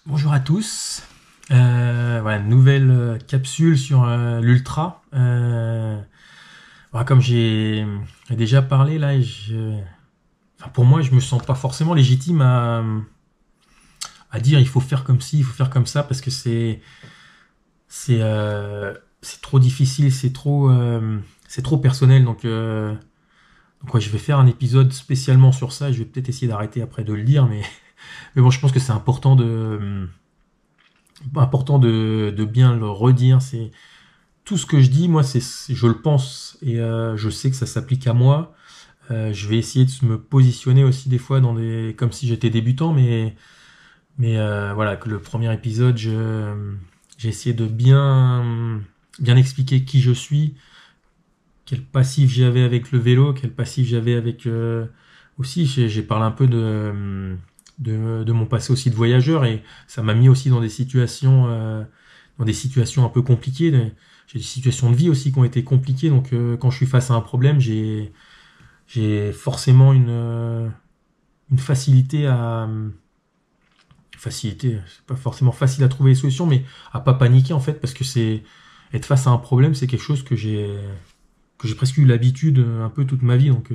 Bonjour à tous. Voilà, nouvelle capsule sur l'ultra. Voilà, comme j'ai déjà parlé là, enfin, pour moi, je me sens pas forcément légitime à dire il faut faire comme ci, il faut faire comme ça parce que c'est trop difficile, c'est trop personnel. Donc ouais, je vais faire un épisode spécialement sur ça. Je vais peut-être essayer d'arrêter après de le dire, mais bon, je pense que c'est important de bien le redire. C'est tout ce que je dis, moi, je le pense et je sais que ça s'applique à moi. Je vais essayer de me positionner aussi des fois comme si j'étais débutant, mais voilà, que le premier épisode, j'ai essayé de bien expliquer qui je suis, quel passif j'avais avec le vélo, quel passif j'avais avec aussi. J'ai parlé un peu de mon passé aussi de voyageur et ça m'a mis aussi dans des situations un peu compliquées. J'ai des situations de vie aussi qui ont été compliquées, donc quand je suis face à un problème, j'ai forcément une facilité, c'est pas forcément facile à trouver les solutions, mais à pas paniquer en fait, parce que c'est être face à un problème, c'est quelque chose que j'ai presque eu l'habitude un peu toute ma vie, donc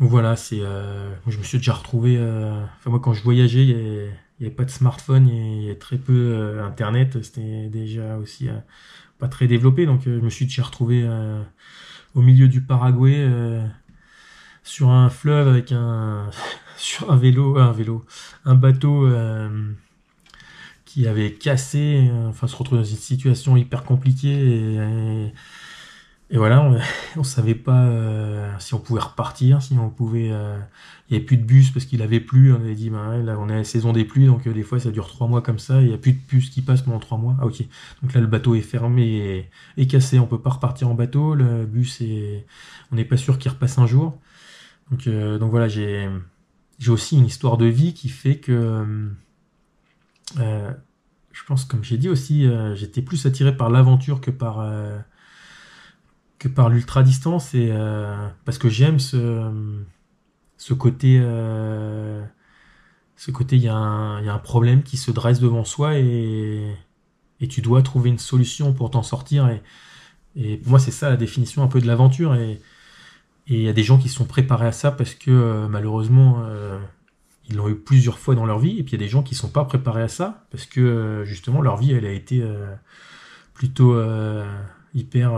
voilà, moi, je me suis déjà retrouvé. Enfin, moi, quand je voyageais, il y avait pas de smartphone, il y avait très peu Internet. C'était déjà aussi pas très développé. Donc, je me suis déjà retrouvé au milieu du Paraguay, sur un fleuve avec sur un bateau qui avait cassé. Enfin, se retrouver dans une situation hyper compliquée et voilà, on savait pas si on pouvait repartir, si on pouvait. Il n'y avait plus de bus parce qu'il avait plu. On avait dit, ben ouais, là on est à la saison des pluies, donc des fois ça dure 3 mois comme ça. Il n'y a plus de bus qui passent pendant 3 mois. Ah ok. Donc là le bateau est fermé et cassé. On peut pas repartir en bateau. Le bus on n'est pas sûr qu'il repasse un jour. Donc voilà, j'ai aussi une histoire de vie qui fait que je pense, comme j'ai dit aussi, j'étais plus attiré par l'aventure que par l'ultra distance et parce que j'aime ce côté il y a un problème qui se dresse devant soi et tu dois trouver une solution pour t'en sortir et pour moi c'est ça la définition un peu de l'aventure et il y a des gens qui sont préparés à ça parce que malheureusement ils l'ont eu plusieurs fois dans leur vie et puis il y a des gens qui sont pas préparés à ça parce que justement leur vie elle a été plutôt hyper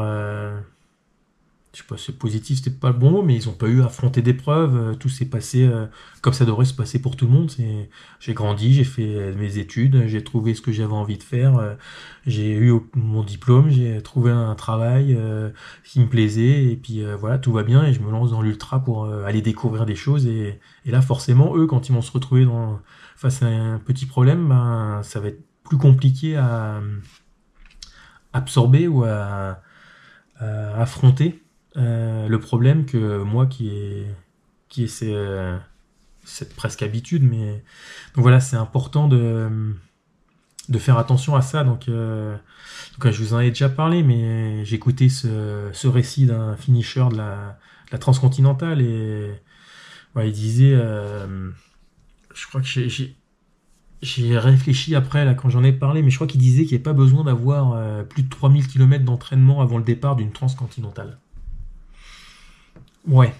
je sais pas, c'est positif, c'était pas le bon mot, mais ils ont pas eu à affronter d'épreuves. Tout s'est passé comme ça devrait se passer pour tout le monde. J'ai grandi, j'ai fait mes études, j'ai trouvé ce que j'avais envie de faire, j'ai eu mon diplôme, j'ai trouvé un travail qui me plaisait, et puis voilà, tout va bien, et je me lance dans l'ultra pour aller découvrir des choses. Et là, forcément, eux, quand ils vont se retrouver face à un petit problème, ben, ça va être plus compliqué à absorber ou à affronter le problème que moi qui ai cette presque habitude. Donc voilà, c'est important de faire attention à ça. Donc je vous en ai déjà parlé, mais j'ai écouté ce récit d'un finisher de la transcontinentale et ouais, il disait, je crois que j'ai réfléchi après là quand j'en ai parlé, mais je crois qu'il disait qu'il n'y avait pas besoin d'avoir plus de 3000 km d'entraînement avant le départ d'une transcontinentale. Ouais.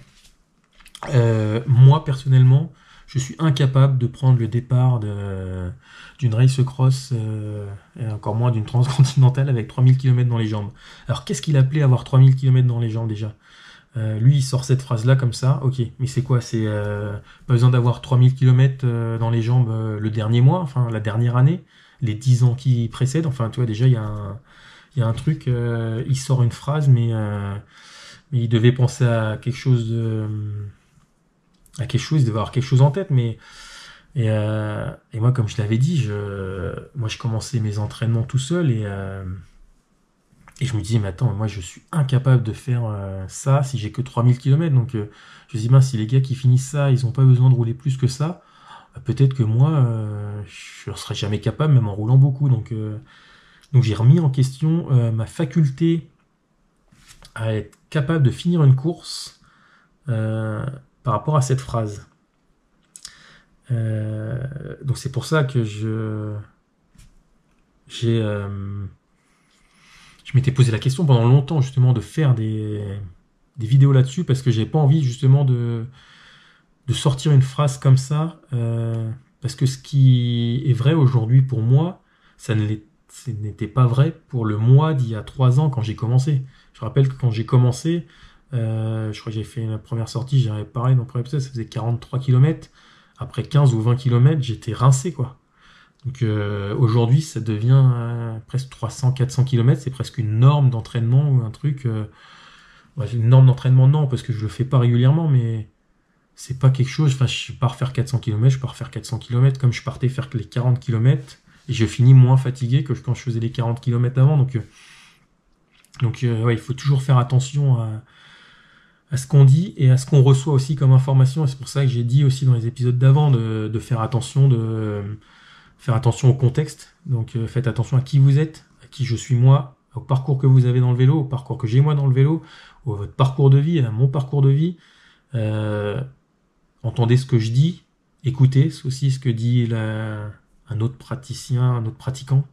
Moi, personnellement, je suis incapable de prendre le départ d'une race cross, et encore moins d'une transcontinentale avec 3000 km dans les jambes. Alors, qu'est-ce qu'il appelait avoir 3000 km dans les jambes déjà? Lui, il sort cette phrase-là comme ça, ok, mais c'est quoi? C'est pas besoin d'avoir 3000 km dans les jambes le dernier mois, enfin la dernière année, les 10 ans qui précèdent, enfin tu vois, déjà il y a un truc, il sort une phrase, mais il devait penser à quelque chose, il devait avoir quelque chose en tête, et moi, comme je l'avais dit, moi je commençais mes entraînements tout seul et je me disais, mais attends, moi je suis incapable de faire ça si j'ai que 3000 km. Donc je me dis, mince, si les gars qui finissent ça, ils n'ont pas besoin de rouler plus que ça, peut-être que moi, je ne serais jamais capable, même en roulant beaucoup. Donc j'ai remis en question ma faculté à être capable de finir une course par rapport à cette phrase. Donc c'est pour ça que je m'étais posé la question pendant longtemps justement de faire des vidéos là-dessus parce que j'ai pas envie justement de sortir une phrase comme ça parce que ce qui est vrai aujourd'hui pour moi, ce n'était pas vrai pour le moi d'il y a 3 ans quand j'ai commencé. Je rappelle que quand j'ai commencé, je crois que j'ai fait la première sortie, j'avais pareil dans le premier épisode, ça faisait 43 km. Après 15 ou 20 km, j'étais rincé quoi. Donc aujourd'hui, ça devient presque 300-400 km, c'est presque une norme d'entraînement ou un truc. Ouais, une norme d'entraînement, non, parce que je le fais pas régulièrement, mais c'est pas quelque chose. Enfin, je pars faire 400 km, je pars faire 400 km comme je partais faire les 40 km et je finis moins fatigué que quand je faisais les 40 km avant. Donc ouais, il faut toujours faire attention à ce qu'on dit et à ce qu'on reçoit aussi comme information. Et c'est pour ça que j'ai dit aussi dans les épisodes d'avant de faire attention, faire attention au contexte. Donc faites attention à qui vous êtes, à qui je suis moi, au parcours que vous avez dans le vélo, au parcours que j'ai moi dans le vélo, à votre parcours de vie, à mon parcours de vie. Entendez ce que je dis, écoutez aussi ce que dit un autre praticien, un autre pratiquant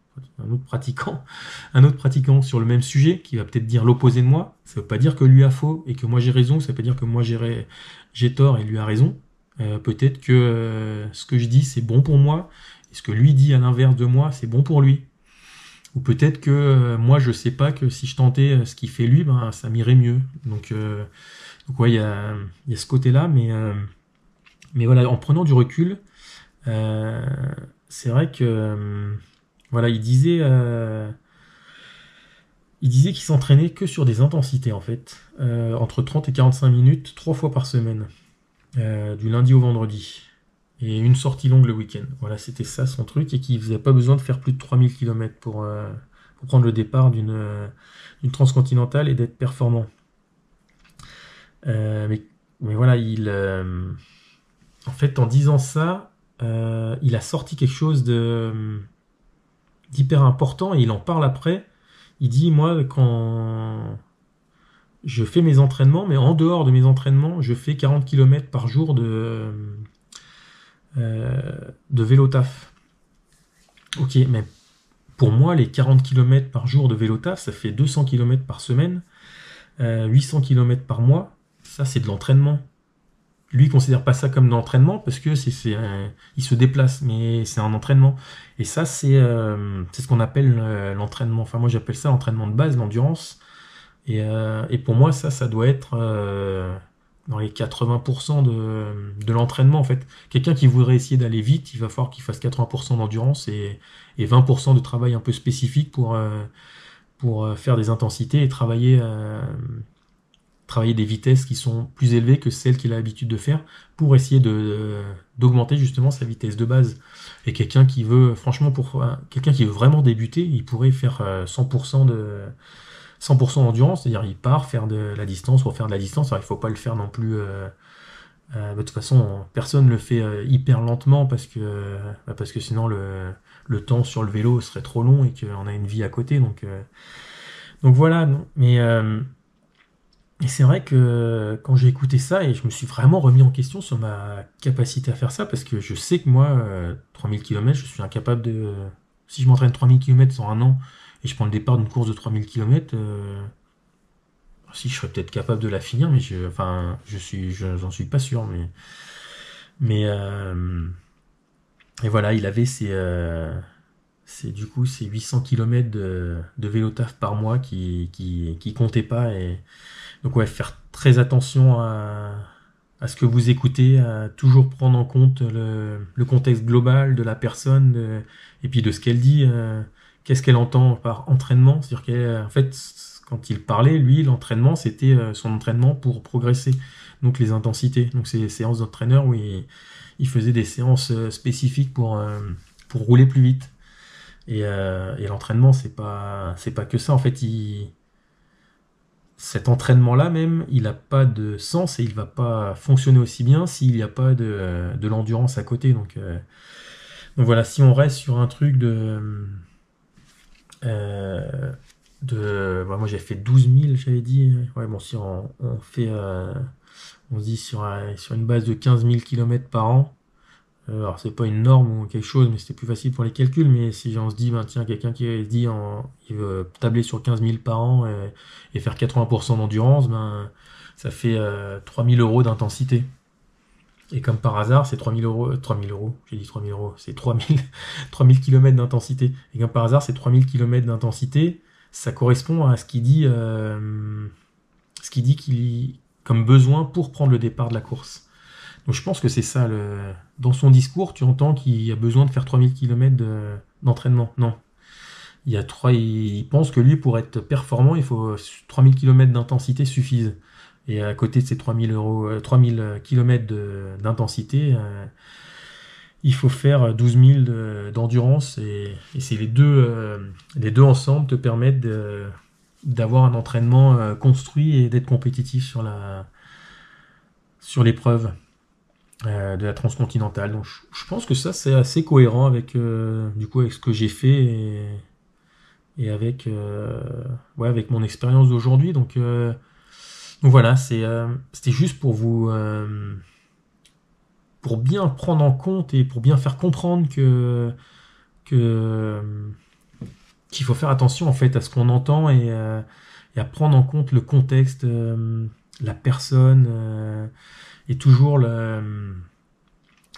sur le même sujet qui va peut-être dire l'opposé de moi. Ça veut pas dire que lui a faux et que moi j'ai raison, ça veut pas dire que moi j'ai tort et lui a raison. Peut-être que ce que je dis c'est bon pour moi et ce que lui dit à l'inverse de moi c'est bon pour lui. Ou peut-être que moi je sais pas que si je tentais ce qu'il fait lui, ben ça m'irait mieux. Donc ouais, il y a ce côté-là, mais voilà, en prenant du recul, euh, c'est vrai que voilà, il disait qu'il s'entraînait que sur des intensités en fait, entre 30 et 45 minutes, 3 fois par semaine, du lundi au vendredi, et une sortie longue le week-end. Voilà, c'était ça son truc, et qu'il faisait pas besoin de faire plus de 3000 km pour prendre le départ d'une transcontinentale et d'être performant. Mais voilà, en fait, en disant ça, il a sorti quelque chose d'hyper important et il en parle après. Il dit, moi, quand je fais mes entraînements, mais en dehors de mes entraînements, je fais 40 km par jour de vélo taf. Ok, mais pour moi, les 40 km par jour de vélo taf, ça fait 200 km par semaine, 800 km par mois. Ça, c'est de l'entraînement. Lui, il considère pas ça comme de l'entraînement parce que il se déplace, mais c'est un entraînement. Et ça, c'est ce qu'on appelle l'entraînement. Enfin, moi, j'appelle ça l'entraînement de base, l'endurance. Et pour moi, ça doit être dans les 80% de l'entraînement, en fait. Quelqu'un qui voudrait essayer d'aller vite, il va falloir qu'il fasse 80% d'endurance et 20% de travail un peu spécifique pour faire des intensités et travailler des vitesses qui sont plus élevées que celles qu'il a l'habitude de faire pour essayer d'augmenter justement sa vitesse de base. Et quelqu'un qui veut, franchement, quelqu'un qui veut vraiment débuter, il pourrait faire 100% d'endurance, c'est-à-dire il part faire de la distance pour faire de la distance. Alors il faut pas le faire non plus. De toute façon, personne ne le fait hyper lentement parce que sinon le temps sur le vélo serait trop long et qu'on a une vie à côté. Donc voilà. Non. Et c'est vrai que quand j'ai écouté ça, et je me suis vraiment remis en question sur ma capacité à faire ça, parce que je sais que moi, 3000 km, je suis incapable de. Si je m'entraîne 3000 km en un an, et je prends le départ d'une course de 3000 km, si je serais peut-être capable de la finir, mais j'en suis pas sûr, mais et voilà, il avait du coup, ces 800 km de vélo taf par mois qui comptaient pas. Et donc, ouais, faire très attention à ce que vous écoutez, à toujours prendre en compte le contexte global de la personne, et puis de ce qu'elle dit, qu'est-ce qu'elle entend par entraînement. C'est-à-dire qu'en fait, quand il parlait, lui, l'entraînement, c'était son entraînement pour progresser. Donc, les intensités. Donc, c'est les séances d'entraîneur où il faisait des séances spécifiques pour rouler plus vite. Et l'entraînement, c'est pas que ça. En fait, cet entraînement-là même, il n'a pas de sens et il va pas fonctionner aussi bien s'il n'y a pas de l'endurance à côté. Donc voilà, si on reste sur un truc moi j'ai fait 12 000, j'avais dit. Ouais, bon, si on fait, on se dit sur une base de 15 000 km par an, Alors c'est pas une norme ou quelque chose, mais c'était plus facile pour les calculs. Mais si on se dit, ben, tiens, quelqu'un qui se dit il veut tabler sur 15 000 par an et faire 80% d'endurance, ben ça fait 3 000 euros d'intensité. Et comme par hasard, c'est 3 000 euros, j'ai dit 3 000 euros, c'est 3 000 km d'intensité. Et comme par hasard, c'est 3 000 km d'intensité, ça correspond à ce qu'il dit comme besoin pour prendre le départ de la course. Donc je pense que c'est ça. Dans son discours, tu entends qu'il a besoin de faire 3 000 km d'entraînement. Non. Il pense que lui, pour être performant, il faut 3 000 km d'intensité suffisent. Et à côté de ces 3 000 km d'intensité, il faut faire 12 000 d'endurance. Et c'est les deux ensemble te permettent d'avoir un entraînement construit et d'être compétitif sur l'épreuve de la transcontinentale. Donc je pense que ça, c'est assez cohérent avec, avec ce que j'ai fait et avec, avec mon expérience d'aujourd'hui. Donc voilà, c'était juste pour bien prendre en compte et pour bien faire comprendre qu'il faut faire attention en fait à ce qu'on entend et à prendre en compte le contexte, la personne et toujours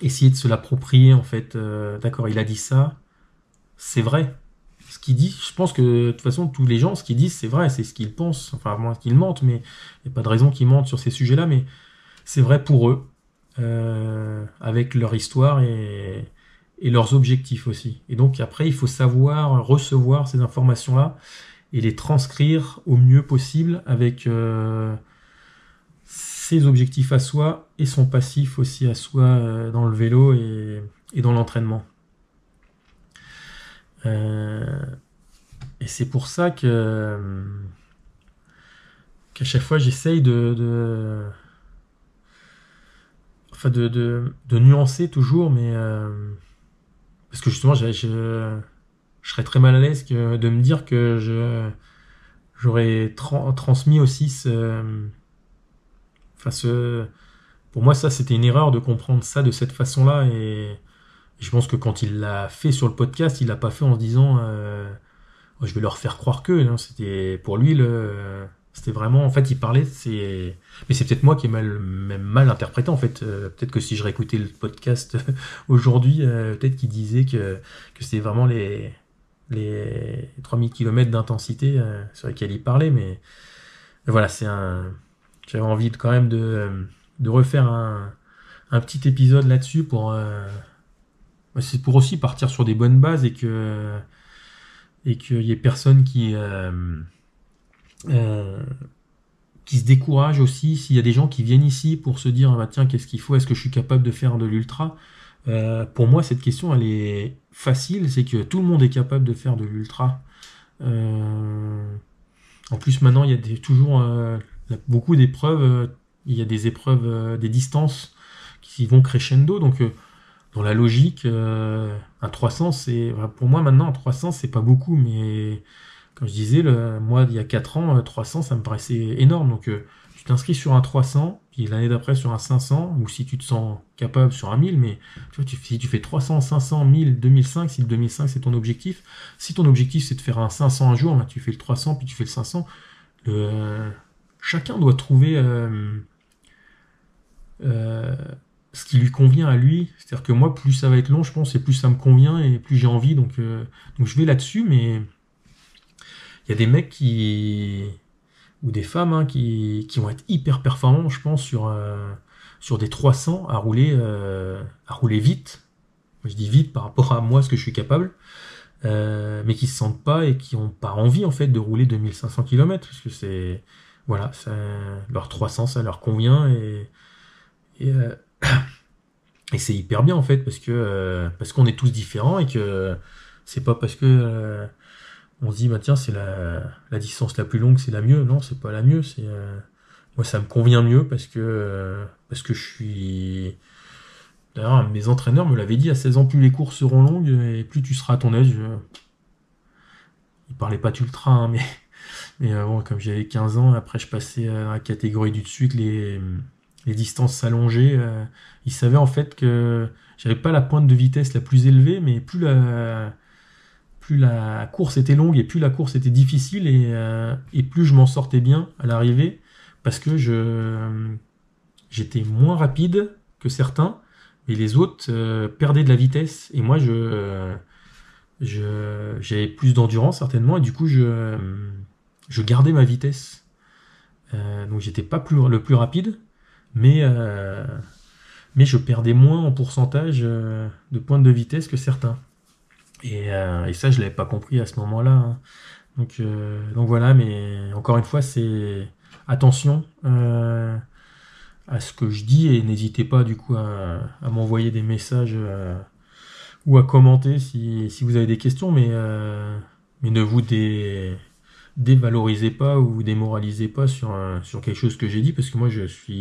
essayer de se l'approprier en fait. D'accord, il a dit ça, c'est vrai. Ce qu'il dit, je pense que de toute façon tous les gens, ce qu'ils disent, c'est vrai, c'est ce qu'ils pensent. Enfin, à moins qu'ils mentent, mais il n'y a pas de raison qu'ils mentent sur ces sujets-là. Mais c'est vrai pour eux, avec leur histoire et leurs objectifs aussi. Et donc après, il faut savoir recevoir ces informations-là et les transcrire au mieux possible avec ses objectifs à soi et son passif aussi à soi dans le vélo et dans l'entraînement. Et c'est pour ça qu'à chaque fois j'essaye de nuancer toujours, mais parce que justement je serais très mal à l'aise de me dire que j'aurais transmis aussi pour moi ça c'était une erreur de comprendre ça de cette façon-là et je pense que quand il l'a fait sur le podcast, il l'a pas fait en se disant je vais leur faire croire que non, c'était pour lui c'était vraiment en fait il parlait mais c'est peut-être moi qui ai même mal interprété en fait peut-être que si je réécoutais le podcast aujourd'hui peut-être qu'il disait que c'était vraiment les 3000 km d'intensité sur lesquels il parlait mais voilà j'avais envie quand même de refaire un petit épisode là-dessus c'est pour aussi partir sur des bonnes bases et qu'il y ait personne qui se décourage aussi. S'il y a des gens qui viennent ici pour se dire bah, tiens, qu'est-ce qu'il faut, est-ce que je suis capable de faire de l'ultra, pour moi cette question elle est facile, c'est que tout le monde est capable de faire de l'ultra. En plus maintenant il y a toujours beaucoup d'épreuves, il y a des épreuves, des distances qui vont crescendo, donc dans la logique, un 300, pour moi maintenant, un 300, c'est pas beaucoup, mais comme je disais, moi, il y a 4 ans, 300, ça me paraissait énorme. Donc, tu t'inscris sur un 300, puis l'année d'après sur un 500, ou si tu te sens capable sur un 1000, mais tu vois, si tu fais 300, 500, 1000, 2005, si le 2005 c'est ton objectif, si ton objectif c'est de faire un 500 un jour, ben, tu fais le 300, puis tu fais le 500. Chacun doit trouver ce qui lui convient à lui. C'est-à-dire que moi, plus ça va être long, je pense, et plus ça me convient, et plus j'ai envie. Donc je vais là-dessus, mais il y a des mecs ou des femmes hein, qui vont être hyper performants, je pense, sur des 300 à rouler vite. Moi, je dis vite par rapport à moi, ce que je suis capable, mais qui se sentent pas et qui ont pas envie, en fait, de rouler 2500 km, parce que voilà, leur 300, ça leur convient, et c'est hyper bien en fait parce qu'on est tous différents et que c'est pas parce que on se dit bah tiens c'est la distance la plus longue c'est la mieux, non c'est pas la mieux, moi ça me convient mieux parce que je suis d'ailleurs mes entraîneurs me l'avaient dit à 16 ans, plus les courses seront longues et plus tu seras à ton âge. Ils parlaient pas d'ultra hein, mais bon comme j'avais 15 ans après je passais à la catégorie du dessus que les distances s'allongeaient, ils savaient en fait que j'avais pas la pointe de vitesse la plus élevée, mais plus la course était longue et plus la course était difficile et plus je m'en sortais bien à l'arrivée parce que j'étais moins rapide que certains, mais les autres perdaient de la vitesse et moi j'avais plus d'endurance certainement et du coup je gardais ma vitesse. Donc j'étais pas le plus rapide, mais, euh, mais je perdais moins en pourcentage de pointe de vitesse que certains. Et ça, je l'avais pas compris à ce moment-là, hein. Donc voilà, mais encore une fois, c'est attention à ce que je dis et n'hésitez pas du coup à m'envoyer des messages ou à commenter si vous avez des questions, mais ne vous dévalorisez pas ou vous démoralisez pas sur quelque chose que j'ai dit, parce que moi,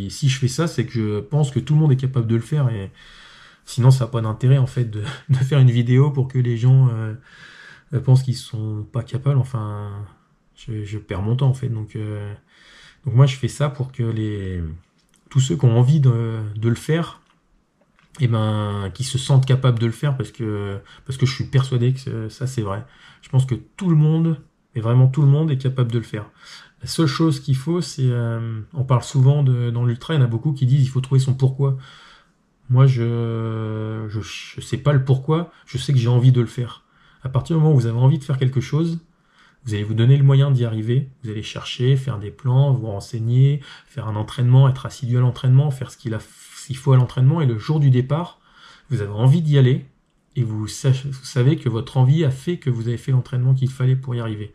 si je fais ça, c'est que je pense que tout le monde est capable de le faire et sinon, ça n'a pas d'intérêt en fait de faire une vidéo pour que les gens pensent qu'ils sont pas capables. Enfin, je perds mon temps en fait. Donc moi, je fais ça pour que tous ceux qui ont envie de le faire, et ben, qui se sentent capables de le faire parce que je suis persuadé que ça c'est vrai. Je pense que tout le monde, et vraiment tout le monde, est capable de le faire. La seule chose qu'il faut, c'est, on parle souvent dans l'ultra, il y en a beaucoup qui disent il faut trouver son pourquoi. Moi, je sais pas le pourquoi, je sais que j'ai envie de le faire. À partir du moment où vous avez envie de faire quelque chose, vous allez vous donner le moyen d'y arriver. Vous allez chercher, faire des plans, vous renseigner, faire un entraînement, être assidu à l'entraînement, faire s'il faut à l'entraînement. Et le jour du départ, vous avez envie d'y aller et vous savez que votre envie a fait que vous avez fait l'entraînement qu'il fallait pour y arriver.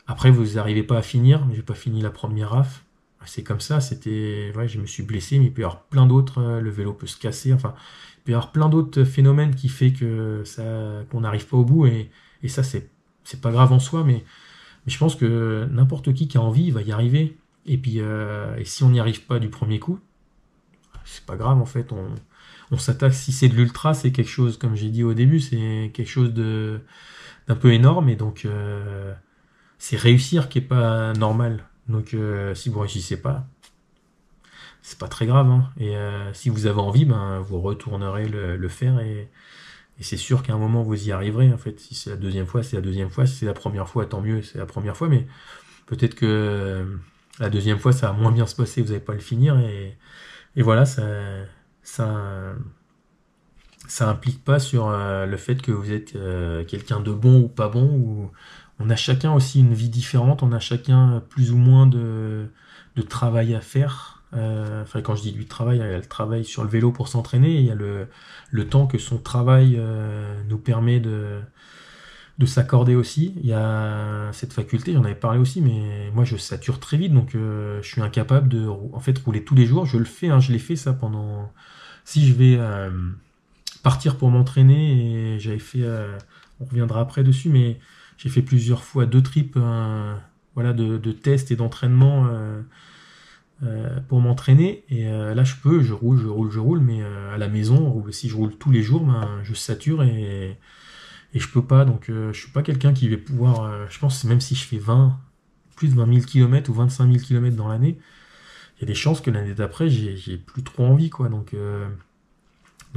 Après, vous n'arrivez pas à finir, mais j'ai pas fini la première raf. C'est comme ça, ouais, je me suis blessé, mais il peut y avoir plein d'autres, le vélo peut se casser, enfin, il peut y avoir plein d'autres phénomènes qui fait qu'on n'arrive pas au bout, et ça, c'est pas grave en soi, mais je pense que n'importe qui a envie, il va y arriver. Et puis, et si on n'y arrive pas du premier coup, c'est pas grave, en fait, on s'attaque, si c'est de l'ultra, c'est quelque chose, comme j'ai dit au début, c'est quelque chose d'un peu énorme, et donc, c'est réussir qui est pas normal. Donc si vous réussissez pas, c'est pas très grave, hein. Et si vous avez envie, ben vous retournerez le faire et c'est sûr qu'à un moment vous y arriverez. En fait, si c'est la deuxième fois, c'est la deuxième fois. Si c'est la première fois, tant mieux, c'est la première fois. Mais peut-être que la deuxième fois, ça va moins bien se passer, vous n'allez pas le finir et voilà, ça ça implique pas sur le fait que vous êtes quelqu'un de bon ou pas bon. On a chacun aussi une vie différente, on a chacun plus ou moins de travail à faire. Enfin, quand je dis du travail, il y a le travail sur le vélo pour s'entraîner, et il y a le temps que son travail nous permet de s'accorder aussi. Il y a cette faculté, j'en avais parlé aussi, mais moi je sature très vite, donc je suis incapable de en fait rouler tous les jours. Je le fais, hein, je l'ai fait ça pendant. Si je vais partir pour m'entraîner, et j'avais fait, on reviendra après dessus, mais j'ai fait plusieurs fois 2 trips, voilà, de tests et d'entraînement pour m'entraîner. Et là, je roule, mais à la maison, si je roule tous les jours, ben, je sature et je peux pas. Donc, je suis pas quelqu'un qui va pouvoir. Je pense que même si je fais plus de 20 000 km ou 25 000 km dans l'année, il y a des chances que l'année d'après, j'ai plus trop envie, quoi. Donc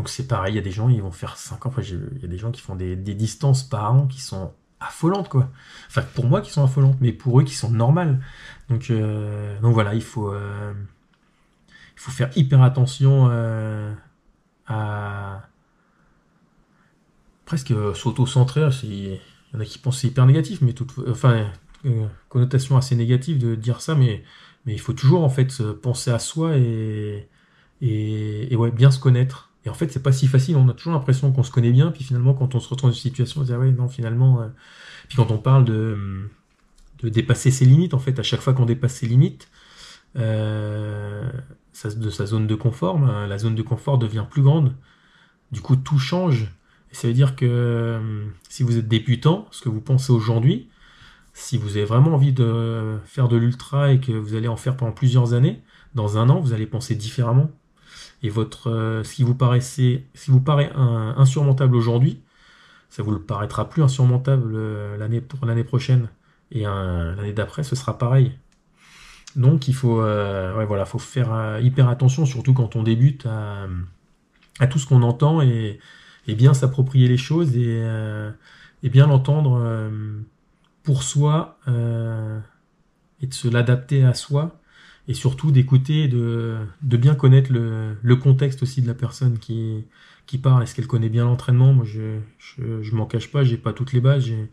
c'est pareil, il y a des gens, ils vont faire 5 ans, enfin, il y a des gens qui font des distances par an qui sont affolantes, quoi. Enfin, pour moi qui sont affolantes, mais pour eux qui sont normales. Donc voilà, il faut faire hyper attention à presque s'auto-centrer. Il y en a qui pensent que c'est hyper négatif, mais enfin, connotation assez négative de dire ça, mais il faut toujours en fait penser à soi et ouais, bien se connaître. Et en fait, c'est pas si facile, on a toujours l'impression qu'on se connaît bien, puis finalement, quand on se retrouve dans une situation, on se dit, ah ouais, non, finalement. Puis quand on parle de dépasser ses limites, en fait, à chaque fois qu'on dépasse ses limites, de sa zone de confort, ben, la zone de confort devient plus grande. Du coup, tout change. Et ça veut dire que si vous êtes débutant, ce que vous pensez aujourd'hui, si vous avez vraiment envie de faire de l'ultra et que vous allez en faire pendant plusieurs années, dans un an, vous allez penser différemment. Et ce qui vous paraît insurmontable aujourd'hui, ça vous le paraîtra plus insurmontable pour l'année prochaine. Et l'année d'après, ce sera pareil. Donc il faut, ouais, voilà, faut faire hyper attention, surtout quand on débute, à tout ce qu'on entend et bien s'approprier les choses et bien l'entendre pour soi et de se l'adapter à soi et surtout d'écouter, de bien connaître le contexte aussi de la personne qui parle. Est-ce qu'elle connaît bien l'entraînement? Moi, je m'en cache pas, j'ai pas toutes les bases. J'ai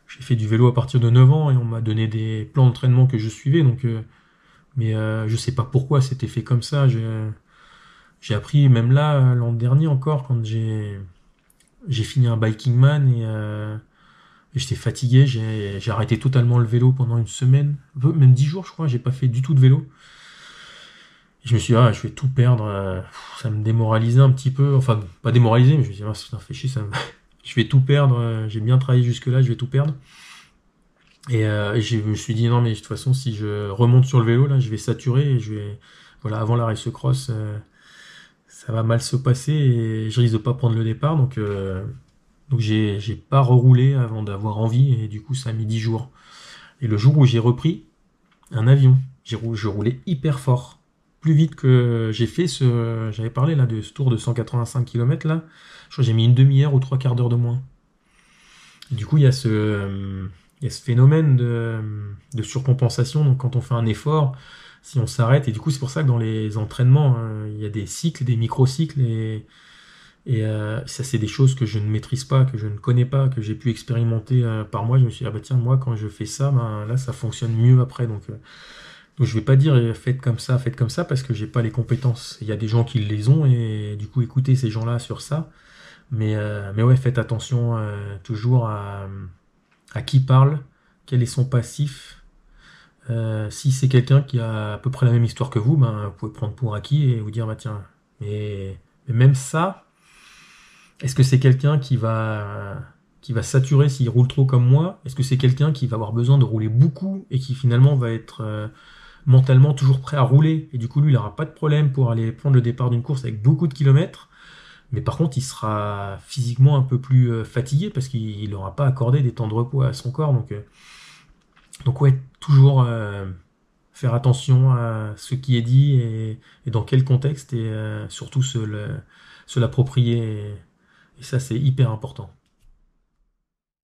fait du vélo à partir de 9 ans et on m'a donné des plans d'entraînement que je suivais. Donc, mais je sais pas pourquoi c'était fait comme ça. J'ai appris même là l'an dernier encore quand j'ai fini un biking man et j'étais fatigué. J'ai arrêté totalement le vélo pendant une semaine, même 10 jours je crois. J'ai pas fait du tout de vélo. Et je me suis dit, ah, je vais tout perdre. Ça me démoralisait un petit peu. Enfin, pas démoralisé, mais je me suis dit, ah, ça fait chier, je vais tout perdre. J'ai bien travaillé jusque-là, je vais tout perdre. Et je me suis dit, non, mais de toute façon, si je remonte sur le vélo, là, je vais saturer et je vais, voilà, avant la race cross, ça va mal se passer et je risque de pas prendre le départ. Donc j'ai pas reroulé avant d'avoir envie et du coup, ça a mis 10 jours. Et le jour où j'ai repris un avion, je roulais hyper fort. Plus vite que j'ai fait j'avais parlé là de ce tour de 185 km là. Je crois que j'ai mis une demi-heure ou trois quarts d'heure de moins. Et du coup, il y a ce phénomène de surcompensation. Donc, quand on fait un effort, si on s'arrête, et du coup, c'est pour ça que dans les entraînements, il y a des cycles, des micro-cycles, et ça, c'est des choses que je ne maîtrise pas, que je ne connais pas, que j'ai pu expérimenter par moi. Je me suis dit, ah bah tiens, moi, quand je fais ça, ben, là, ça fonctionne mieux après. Donc je vais pas dire faites comme ça, parce que j'ai pas les compétences. Il y a des gens qui les ont, et du coup, écoutez ces gens-là sur ça. Mais ouais, faites attention toujours à qui parle, quel est son passif. Si c'est quelqu'un qui a à peu près la même histoire que vous, ben, vous pouvez prendre pour acquis et vous dire, bah tiens, mais même ça, est-ce que c'est quelqu'un qui va saturer s'il roule trop comme moi? Est-ce que c'est quelqu'un qui va avoir besoin de rouler beaucoup et qui finalement va être mentalement toujours prêt à rouler? Et du coup, lui, il n'aura pas de problème pour aller prendre le départ d'une course avec beaucoup de kilomètres. Mais par contre, il sera physiquement un peu plus fatigué parce qu'il n'aura pas accordé des temps de repos à son corps. Donc ouais, toujours faire attention à ce qui est dit et dans quel contexte et surtout se l'approprier. Et ça, c'est hyper important.